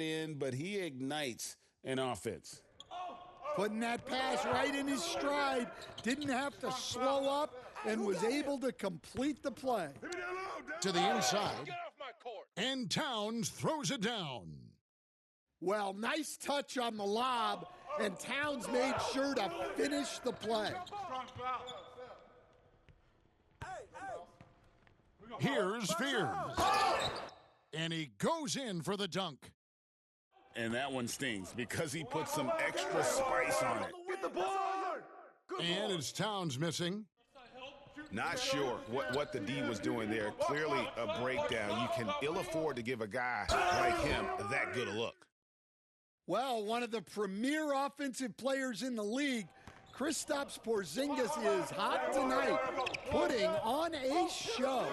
in, but he ignites an offense. Putting that pass right in his stride. Didn't have to slow up and was able to complete the play. To the inside. And Towns throws it down. Well, nice touch on the lob, and Towns made sure to finish the play. Here's Fears. And he goes in for the dunk. And that one stings because he put some extra spice on it. Get the ball! And it's Towns missing. Not sure what the D was doing there. Clearly a breakdown. You can ill afford to give a guy like him that good a look. Well, one of the premier offensive players in the league, Kristaps Porzingis, is hot tonight, putting on a show.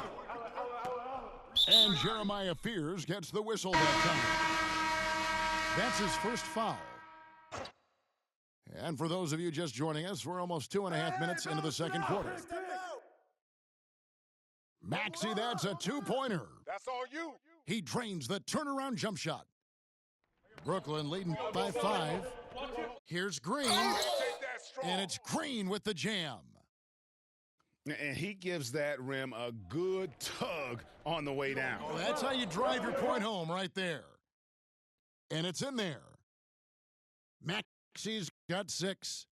And Jeremiah Fears gets the whistle that time. That's his first foul. And for those of you just joining us, we're almost 2.5 minutes into the second quarter. Maxey, that's a two-pointer. That's all you. He drains the turnaround jump shot. Brooklyn leading by 5. Here's Green. And it's Green with the jam. And he gives that rim a good tug on the way down. Well, that's how you drive your point home right there. And it's in there. Maxey's got 6.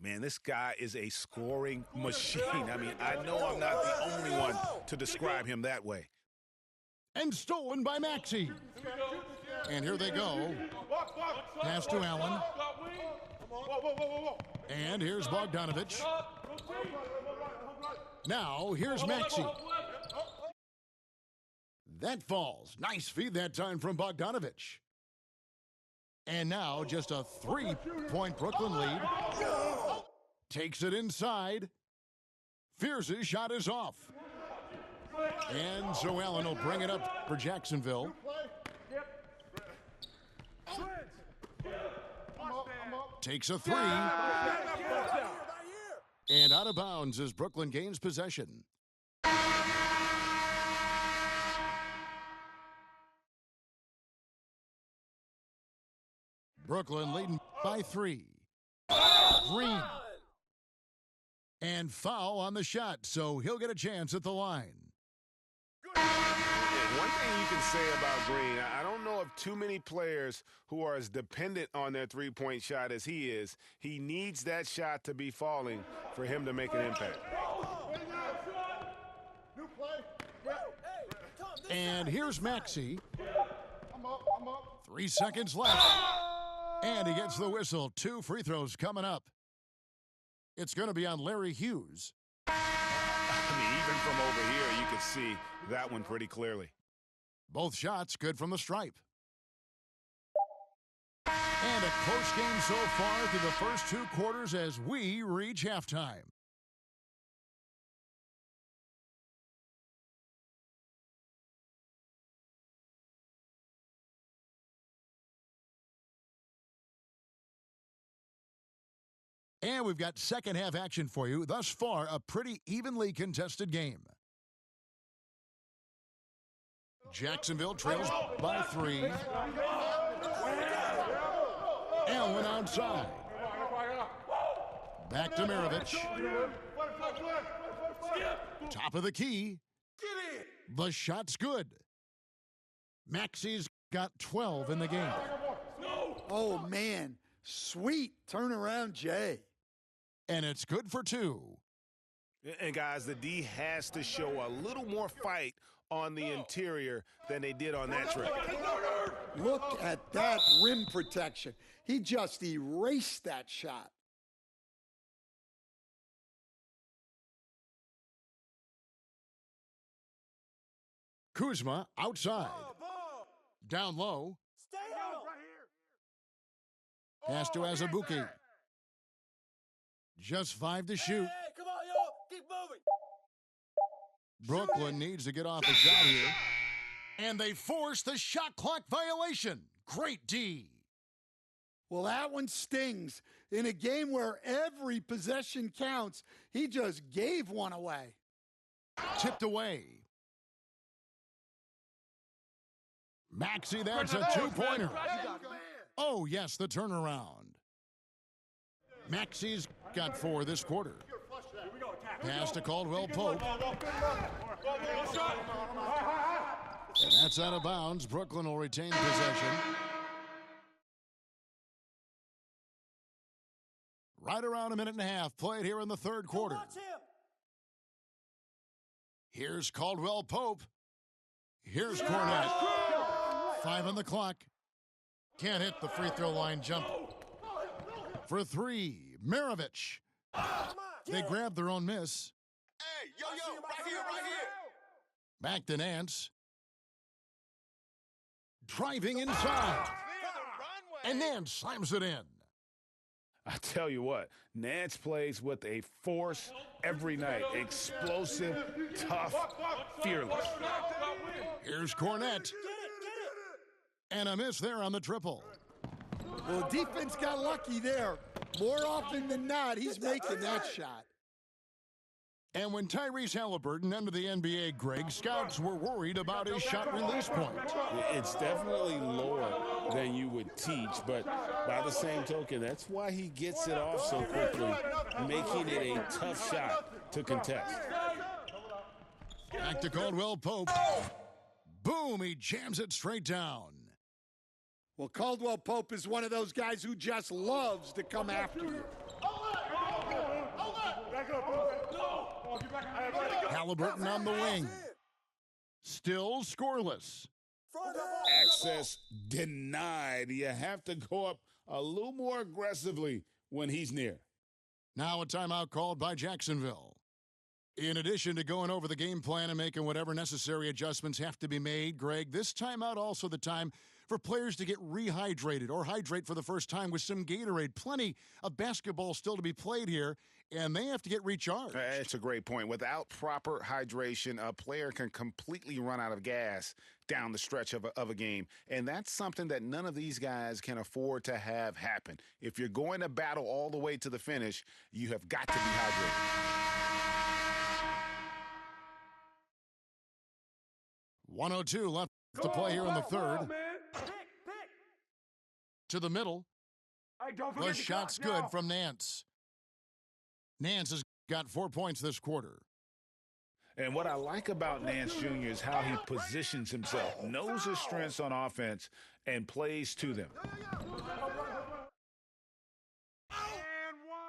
Man, this guy is a scoring machine. I mean, I know I'm not the only one to describe him that way. And stolen by Maxey. And here they go. Pass to Allen. And here's Bogdanovich. Now, here's Maxey. That falls. Nice feed that time from Bogdanovich. And now, just a 3-point Brooklyn lead. Takes it inside. Fears' shot is off. And so Allen will bring it up for Jacksonville. Takes a 3. And out of bounds as Brooklyn gains possession. Brooklyn leading by 3. Green. And foul on the shot, so he'll get a chance at the line. One thing you can say about Green, I don't know of too many players who are as dependent on their three-point shot as he is. He needs that shot to be falling for him to make an impact. And here's Maxey. 3 seconds left. And he gets the whistle. 2 free throws coming up. It's going to be on Larry Hughes. I mean, even from over here, you could see that one pretty clearly. Both shots good from the stripe. And a close game so far through the first 2 quarters as we reach halftime. And we've got second half action for you. Thus far, a pretty evenly contested game. Jacksonville trails by 3. Allen outside. Back to Maravich. Top of the key. The shot's good. Maxey's got 12 in the game. Oh, man. Sweet turnaround, Jay. And it's good for 2. And, guys, the D has to show a little more fight on the interior than they did on that trip. Look at that rim protection. He just erased that shot. Kuzma outside. Down low. Pass to Azubuike. Just 5 to shoot. Come on, y'all. Keep moving. Brooklyn needs to get off a shot here. And they force the shot clock violation. Great D. Well, that one stings. In a game where every possession counts, he just gave one away. Tipped away. Maxey, that's a two-pointer. Oh, yes, the turnaround. Maxey's got 4 this quarter. Pass to Caldwell Pope. And that's out of bounds. Brooklyn will retain possession. Right around a minute and a half played here in the third quarter. Here's Caldwell Pope. Here's Kornet. 5 on the clock. Can't hit the free throw line jump. For 3, Maravich. They grab their own miss. Hey, yo, right here, right here. Back to Nance. Driving inside. And Nance slams it in. I tell you what, Nance plays with a force every night. Explosive, tough, fearless. Here's Kornet. And a miss there on the triple. Well, defense got lucky there. More often than not, he's making that shot. And when Tyrese Halliburton entered the NBA, Greg, scouts were worried about his shot release point. It's definitely lower than you would teach, but by the same token, that's why he gets it off so quickly, making it a tough shot to contest. Back to Caldwell Pope. Boom, he jams it straight down. Well, Caldwell Pope is one of those guys who just loves to come after you. Halliburton on the wing. Still scoreless. Access denied. You have to go up a little more aggressively when he's near. Now a timeout called by Jacksonville. In addition to going over the game plan and making whatever necessary adjustments have to be made, Greg, this timeout also the time for players to get rehydrated or hydrate for the first time with some Gatorade. Plenty of basketball still to be played here, and they have to get recharged. It's a great point. Without proper hydration, a player can completely run out of gas down the stretch of a game. And that's something that none of these guys can afford to have happen. If you're going to battle all the way to the finish, you have got to be hydrated. 1:02 left to play here in the third. To the middle. The shot's good from Nance. Nance has got 4 points this quarter. And what I like about Nance Jr. is how he positions himself, knows his strengths on offense, and plays to them.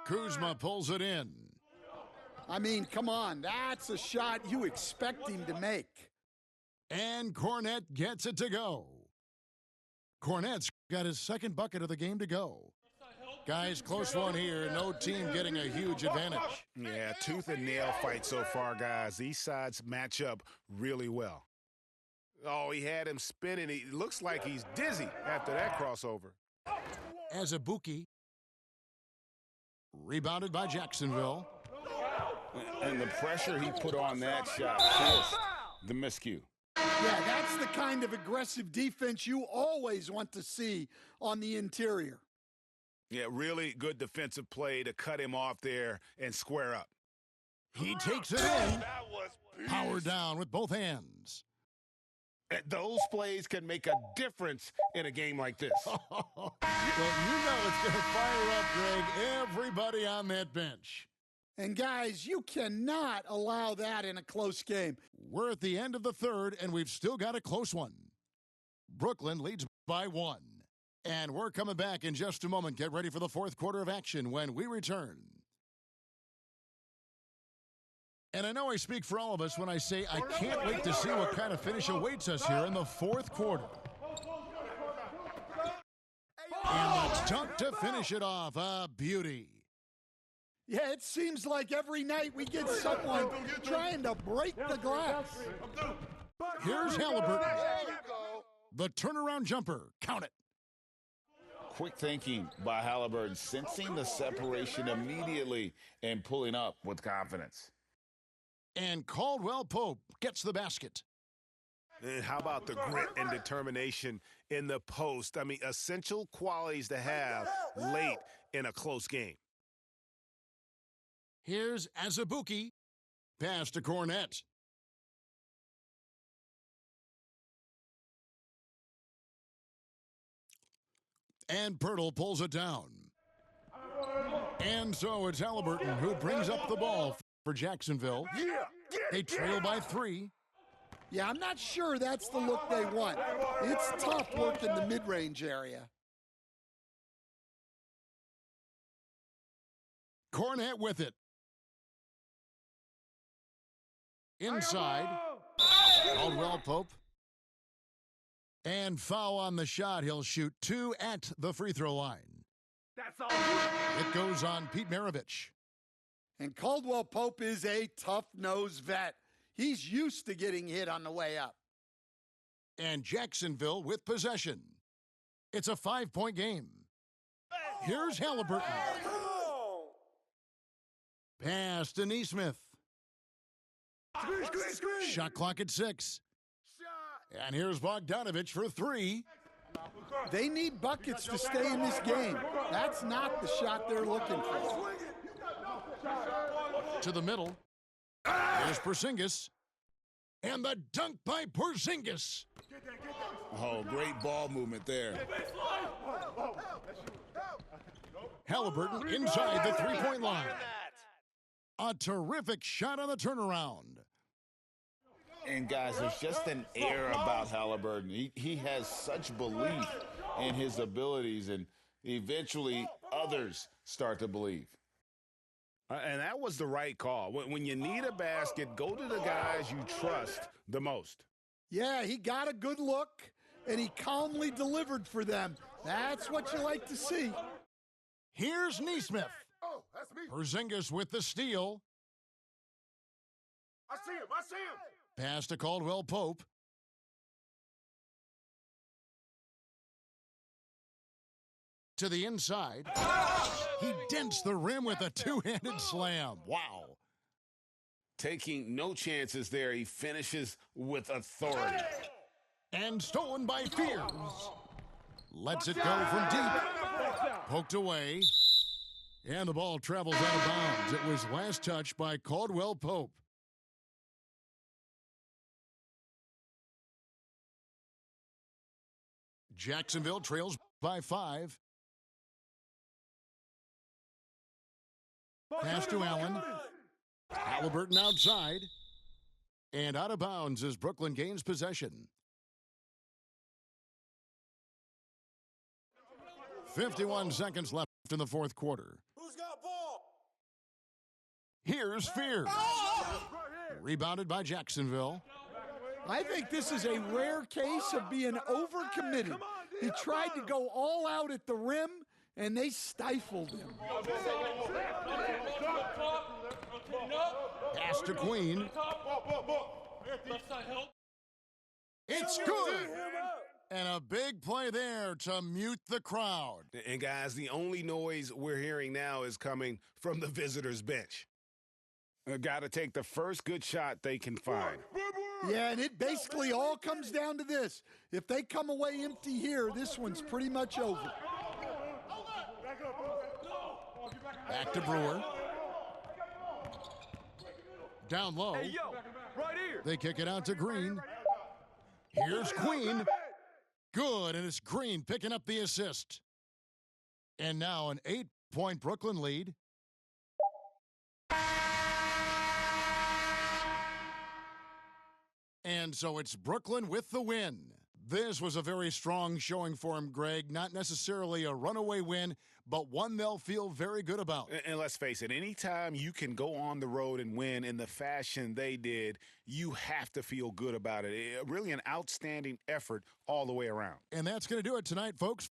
Kuzma pulls it in. I mean, come on. That's a shot you expect him to make. And Kornet gets it to go. Kornet's got his second bucket of the game to go. Guys, close one here. No team getting a huge advantage. Yeah, tooth and nail fight so far, guys. These sides match up really well. Oh, he had him spinning. He looks like he's dizzy after that crossover. Azubuike. Rebounded by Jacksonville. And the pressure he put on that shot forced the miscue. Yeah, that's the kind of aggressive defense you always want to see on the interior. Yeah, really good defensive play to cut him off there and square up. He takes it in. Power down with both hands. Those plays can make a difference in a game like this. Well, you know it's going to fire up, Greg, everybody on that bench. And, guys, you cannot allow that in a close game. We're at the end of the third, and we've still got a close one. Brooklyn leads by 1. And we're coming back in just a moment. Get ready for the fourth quarter of action when we return. And I know I speak for all of us when I say I can't wait to see what kind of finish awaits us here in the fourth quarter. And the dunk to finish it off. A beauty. Yeah, it seems like every night we get someone trying to break the glass. Here's Halliburton. The turnaround jumper. Count it. Quick thinking by Halliburton, sensing the separation immediately and pulling up with confidence. And Caldwell Pope gets the basket. And how about the grit and determination in the post? I mean, essential qualities to have late in a close game. Here's Azubuike. Pass to Kornet. And Pirtle pulls it down. And so it's Halliburton who brings up the ball for Jacksonville. They trail by 3. Yeah, I'm not sure that's the look they want. It's tough work in the mid-range area. Cornette with it. Inside. Caldwell Pope. And foul on the shot. He'll shoot 2 at the free throw line. That's all. It goes on Pete Maravich. And Caldwell Pope is a tough-nosed vet. He's used to getting hit on the way up. And Jacksonville with possession. It's a 5-point game. Here's Halliburton. Pass to Neesmith. Shot clock at 6. And here's Bogdanovich for 3. They need buckets to stay in this game. That's not the shot they're looking for. To the middle. Here's Porzingis. And the dunk by Porzingis. Oh, great ball movement there. Halliburton inside the three-point line. A terrific shot on the turnaround. And guys, there's just an air about Halliburton. He has such belief in his abilities, and eventually others start to believe. And that was the right call. When you need a basket, go to the guys you trust the most. Yeah, he got a good look, and he calmly delivered for them. That's what you like to see. Here's Neesmith. Oh, that's me. Porzingis with the steal. I see him. Pass to Caldwell Pope. To the inside. He dents the rim with a two-handed slam. Wow. Taking no chances there, he finishes with authority. And stolen by Fears. Lets it go from deep. Poked away. And the ball travels out of bounds. It was last touched by Caldwell Pope. Jacksonville trails by 5. Pass to Allen. Halliburton outside. And out of bounds as Brooklyn gains possession. 51 seconds left in the fourth quarter. Who's got ball? Here's Fears. Rebounded by Jacksonville. I think this is a rare case of being overcommitted. He tried to go all out at the rim, and they stifled him. Pass to Queen. It's good. And a big play there to mute the crowd. And guys, the only noise we're hearing now is coming from the visitors' bench. Got to take the first good shot they can find. Yeah, and it basically all comes down to this. If they come away empty here, this one's pretty much over. Back to Brewer. Down low. Hey, yo, right here. They kick it out to Green. Here's Queen. Good, and it's Green picking up the assist. And now an 8-point Brooklyn lead. And so it's Brooklyn with the win. This was a very strong showing for him, Greg. Not necessarily a runaway win, but one they'll feel very good about. And let's face it, anytime you can go on the road and win in the fashion they did, you have to feel good about it. Really an outstanding effort all the way around. And that's going to do it tonight, folks.